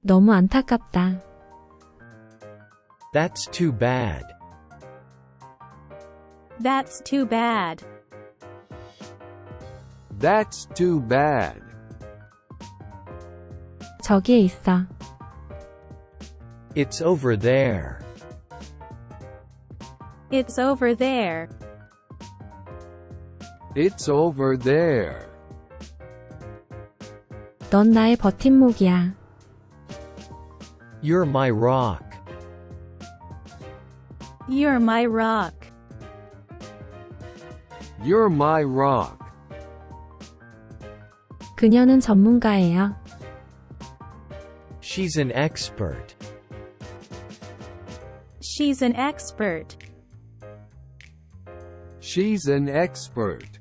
너무 안타깝다. That's too bad. That's too bad. That's too bad. 저기에 있어. It's over there. It's over there. It's over there. 넌 나의 버팀목이야. You're my rock. You're my rock. You're my rock. 그녀는 전문가예요. She's an expert. She's an expert. She's an expert.